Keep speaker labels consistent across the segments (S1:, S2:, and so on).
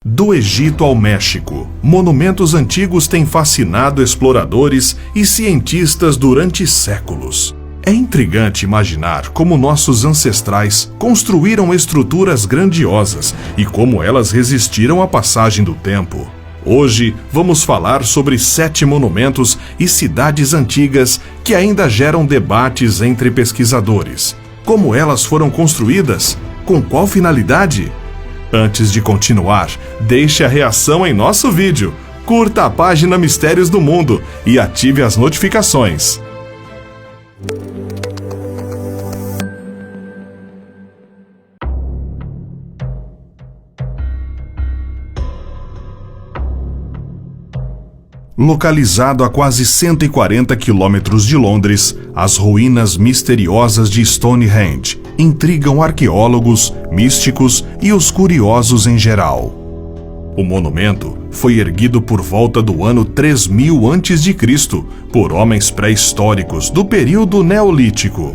S1: Do Egito ao México, monumentos antigos têm fascinado exploradores e cientistas durante séculos. É intrigante imaginar como nossos ancestrais construíram estruturas grandiosas e como elas resistiram à passagem do tempo. Hoje, vamos falar sobre 7 monumentos e cidades antigas que ainda geram debates entre pesquisadores. Como elas foram construídas? Com qual finalidade? Antes de continuar, deixe a reação em nosso vídeo, curta a página Mistérios do Mundo e ative as notificações. Localizado a quase 140 quilômetros de Londres, as ruínas misteriosas de Stonehenge intrigam arqueólogos, místicos e os curiosos em geral. O monumento foi erguido por volta do ano 3000 a.C. por homens pré-históricos do período Neolítico.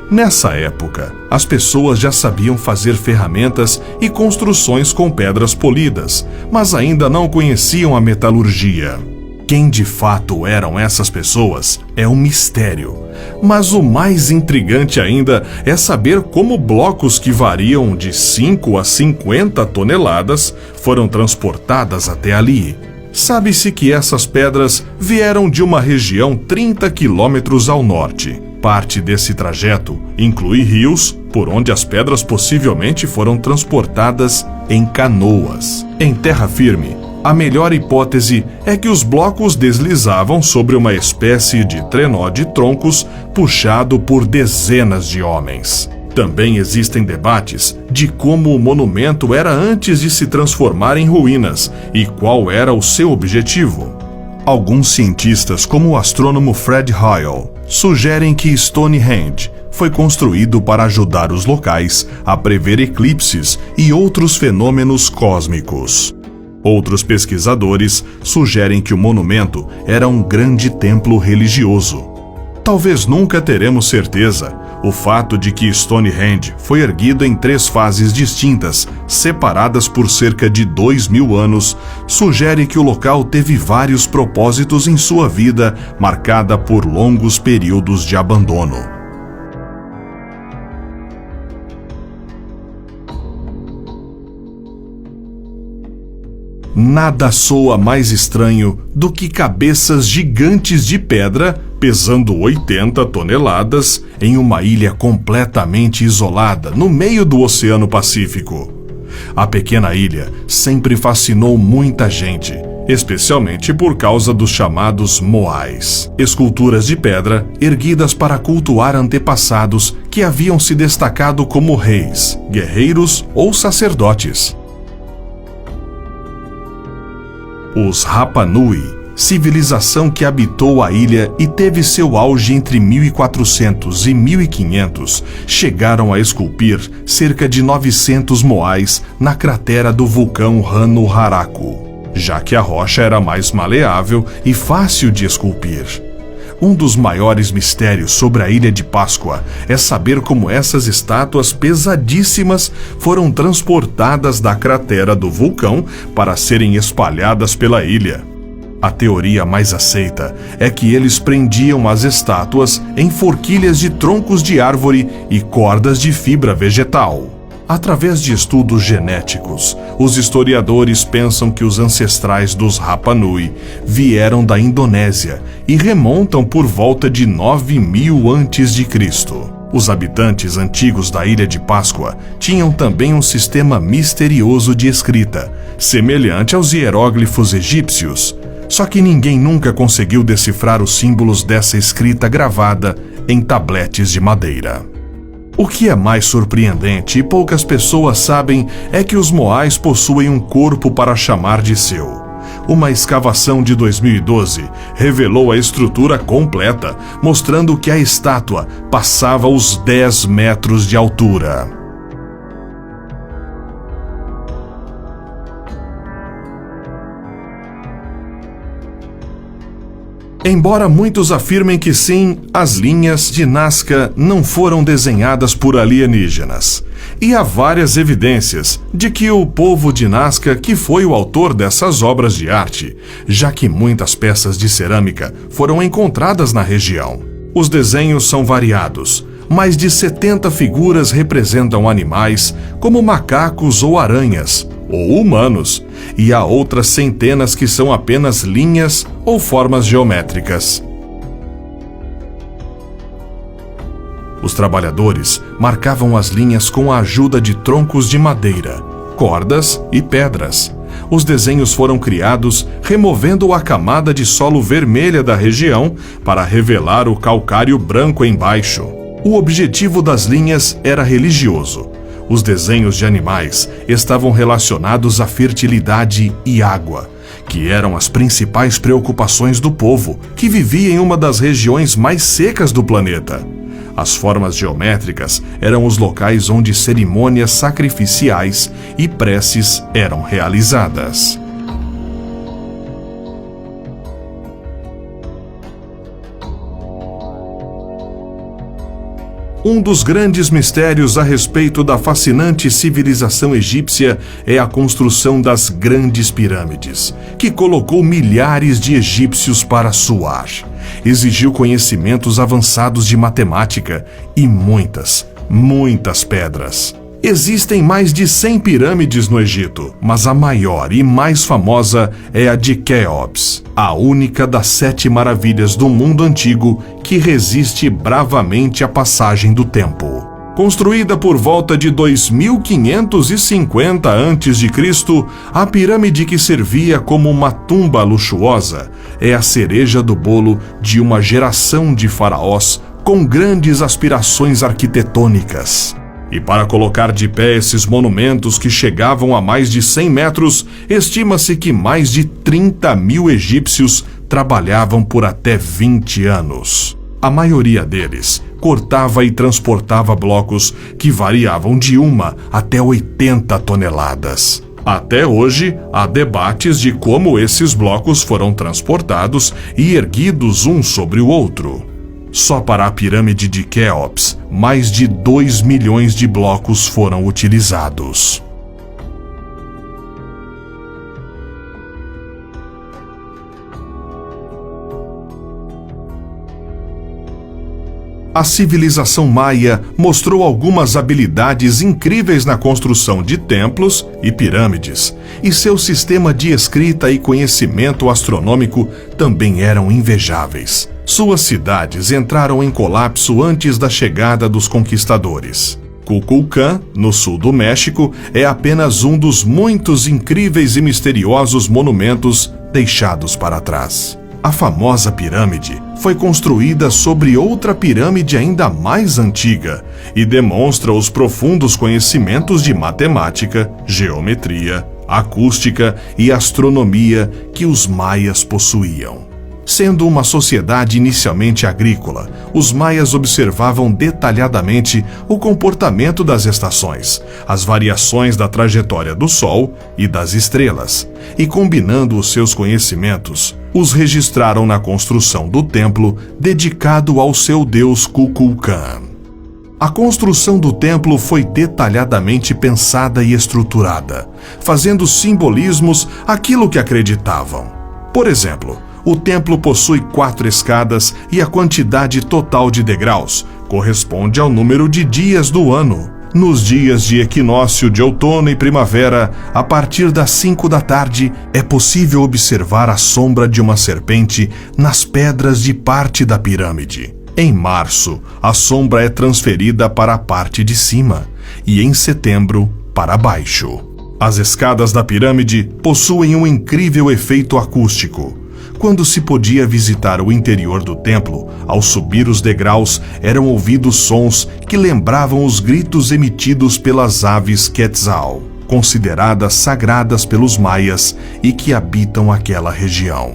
S1: Nessa época, as pessoas já sabiam fazer ferramentas e construções com pedras polidas, mas ainda não conheciam a metalurgia. Quem de fato eram essas pessoas é um mistério. Mas o mais intrigante ainda é saber como blocos que variam de 5 a 50 toneladas foram transportadas até ali. Sabe-se que essas pedras vieram de uma região 30 quilômetros ao norte. Parte desse trajeto inclui rios, por onde as pedras possivelmente foram transportadas em canoas. Em terra firme, a melhor hipótese é que os blocos deslizavam sobre uma espécie de trenó de troncos puxado por dezenas de homens. Também existem debates de como o monumento era antes de se transformar em ruínas e qual era o seu objetivo. Alguns cientistas, como o astrônomo Fred Hoyle, sugerem que Stonehenge foi construído para ajudar os locais a prever eclipses e outros fenômenos cósmicos. Outros pesquisadores sugerem que o monumento era um grande templo religioso. Talvez nunca teremos certeza. O fato de que Stonehenge foi erguido em 3 fases distintas, separadas por cerca de 2000 anos, sugere que o local teve vários propósitos em sua vida, marcada por longos períodos de abandono. Nada soa mais estranho do que cabeças gigantes de pedra pesando 80 toneladas em uma ilha completamente isolada no meio do Oceano Pacífico. A pequena ilha sempre fascinou muita gente, especialmente por causa dos chamados moais, esculturas de pedra erguidas para cultuar antepassados que haviam se destacado como reis, guerreiros ou sacerdotes. Os Rapa Nui, civilização que habitou a ilha e teve seu auge entre 1400 e 1500, chegaram a esculpir cerca de 900 moais na cratera do vulcão Rano Haraku, já que a rocha era mais maleável e fácil de esculpir. Um dos maiores mistérios sobre a Ilha de Páscoa é saber como essas estátuas pesadíssimas foram transportadas da cratera do vulcão para serem espalhadas pela ilha. A teoria mais aceita é que eles prendiam as estátuas em forquilhas de troncos de árvore e cordas de fibra vegetal. Através de estudos genéticos, os historiadores pensam que os ancestrais dos Rapa Nui vieram da Indonésia e remontam por volta de 9000 a.C. Os habitantes antigos da Ilha de Páscoa tinham também um sistema misterioso de escrita, semelhante aos hieróglifos egípcios, só que ninguém nunca conseguiu decifrar os símbolos dessa escrita gravada em tabletes de madeira. O que é mais surpreendente e poucas pessoas sabem é que os moais possuem um corpo para chamar de seu. Uma escavação de 2012 revelou a estrutura completa, mostrando que a estátua passava os 10 metros de altura. Embora muitos afirmem que sim, as linhas de Nazca não foram desenhadas por alienígenas. E há várias evidências de que o povo de Nazca que foi o autor dessas obras de arte, já que muitas peças de cerâmica foram encontradas na região. Os desenhos são variados. Mais de 70 figuras representam animais, como macacos ou aranhas, ou humanos, e há outras centenas que são apenas linhas ou formas geométricas. Os trabalhadores marcavam as linhas com a ajuda de troncos de madeira, cordas e pedras. Os desenhos foram criados removendo a camada de solo vermelha da região para revelar o calcário branco embaixo. O objetivo das linhas era religioso. Os desenhos de animais estavam relacionados à fertilidade e água, que eram as principais preocupações do povo, que vivia em uma das regiões mais secas do planeta. As formas geométricas eram os locais onde cerimônias sacrificiais e preces eram realizadas. Um dos grandes mistérios a respeito da fascinante civilização egípcia é a construção das grandes pirâmides, que colocou milhares de egípcios para suar. Exigiu conhecimentos avançados de matemática e muitas pedras. Existem mais de 100 pirâmides no Egito, mas a maior e mais famosa é a de Quéops, a única das 7 maravilhas do mundo antigo que resiste bravamente à passagem do tempo. Construída por volta de 2550 a.C., a pirâmide que servia como uma tumba luxuosa é a cereja do bolo de uma geração de faraós com grandes aspirações arquitetônicas. E para colocar de pé esses monumentos que chegavam a mais de 100 metros, estima-se que mais de 30 mil egípcios trabalhavam por até 20 anos. A maioria deles cortava e transportava blocos que variavam de 1 até 80 toneladas. Até hoje, há debates de como esses blocos foram transportados e erguidos um sobre o outro. Só para a pirâmide de Quéops, mais de 2 milhões de blocos foram utilizados. A civilização maia mostrou algumas habilidades incríveis na construção de templos e pirâmides, e seu sistema de escrita e conhecimento astronômico também eram invejáveis. Suas cidades entraram em colapso antes da chegada dos conquistadores. Kukulcán, no sul do México, é apenas um dos muitos incríveis e misteriosos monumentos deixados para trás. A famosa pirâmide foi construída sobre outra pirâmide ainda mais antiga e demonstra os profundos conhecimentos de matemática, geometria, acústica e astronomia que os maias possuíam. Sendo uma sociedade inicialmente agrícola, os maias observavam detalhadamente o comportamento das estações, as variações da trajetória do Sol e das estrelas, e combinando os seus conhecimentos, os registraram na construção do templo dedicado ao seu deus Kukulcán. A construção do templo foi detalhadamente pensada e estruturada, fazendo simbolismos àquilo que acreditavam. Por exemplo, o templo possui 4 escadas e a quantidade total de degraus corresponde ao número de dias do ano. Nos dias de equinócio de outono e primavera, a partir das 5 da tarde, é possível observar a sombra de uma serpente nas pedras de parte da pirâmide. Em março, a sombra é transferida para a parte de cima e em setembro para baixo. As escadas da pirâmide possuem um incrível efeito acústico. Quando se podia visitar o interior do templo, ao subir os degraus eram ouvidos sons que lembravam os gritos emitidos pelas aves Quetzal, consideradas sagradas pelos maias e que habitam aquela região.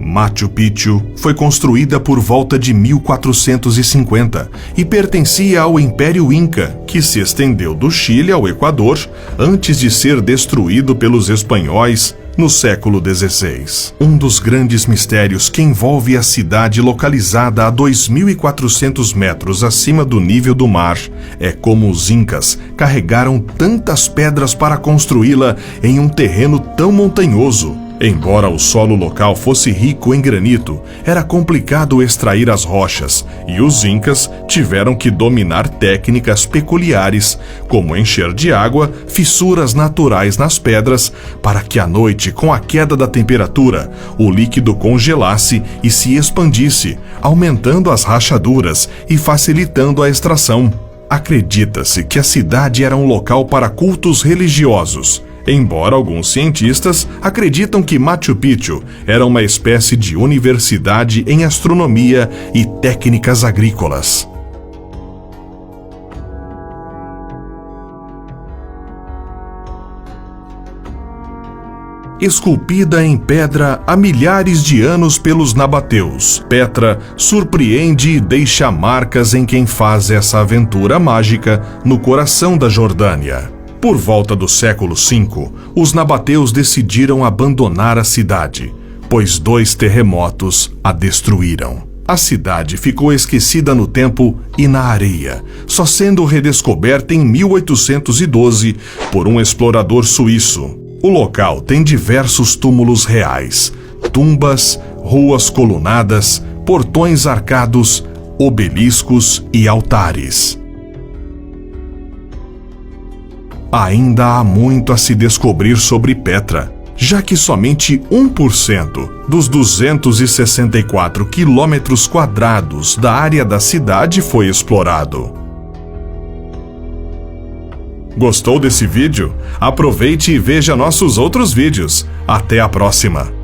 S1: Machu Picchu foi construída por volta de 1450 e pertencia ao Império Inca, que se estendeu do Chile ao Equador antes de ser destruído pelos espanhóis no século XVI. Um dos grandes mistérios que envolve a cidade localizada a 2.400 metros acima do nível do mar é como os incas carregaram tantas pedras para construí-la em um terreno tão montanhoso. Embora o solo local fosse rico em granito, era complicado extrair as rochas e os incas tiveram que dominar técnicas peculiares, como encher de água fissuras naturais nas pedras para que à noite, com a queda da temperatura, o líquido congelasse e se expandisse, aumentando as rachaduras e facilitando a extração. Acredita-se que a cidade era um local para cultos religiosos, embora alguns cientistas acreditam que Machu Picchu era uma espécie de universidade em astronomia e técnicas agrícolas. Esculpida em pedra há milhares de anos pelos nabateus, Petra surpreende e deixa marcas em quem faz essa aventura mágica no coração da Jordânia. Por volta do século V, os nabateus decidiram abandonar a cidade, pois 2 terremotos a destruíram. A cidade ficou esquecida no tempo e na areia, só sendo redescoberta em 1812 por um explorador suíço. O local tem diversos túmulos reais, tumbas, ruas colunadas, portões arcados, obeliscos e altares. Ainda há muito a se descobrir sobre Petra, já que somente 1% dos 264 quilômetros quadrados da área da cidade foi explorado. Gostou desse vídeo? Aproveite e veja nossos outros vídeos. Até a próxima!